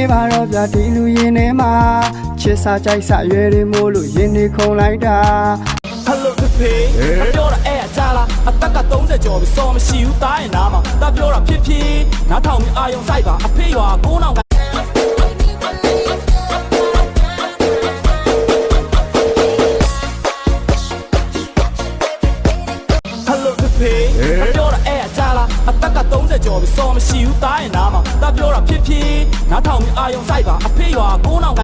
နေပါတော့ဗျာဒီလူရင်ထဲမှာချစ်စာကြိုက်စာရွယ်တွေမို့လို့ရင်နေခုန်လိုက်တာ Hello ဖေဖေပြောတာအဲ့အကြလားအသက်က30ကျော်ပြီစော်မရှိဘူးတားရင်နားမှာတာပြောတာဖြစ်ဖြစ်နားထောင်ပြီးအာယုံဆိုင်ပါအဖေရွာ9000 Hello ဖေဖေပြောတာအဲ့အကြလားအသက်က30ကျော်ပြီစော်မရှိဘူးတားရင်နားမှာတာပြောတာဖြစ်ဖြစ်နားထောင်ပြီးအာယုံဆိုင်ပါအဖေရွာ9000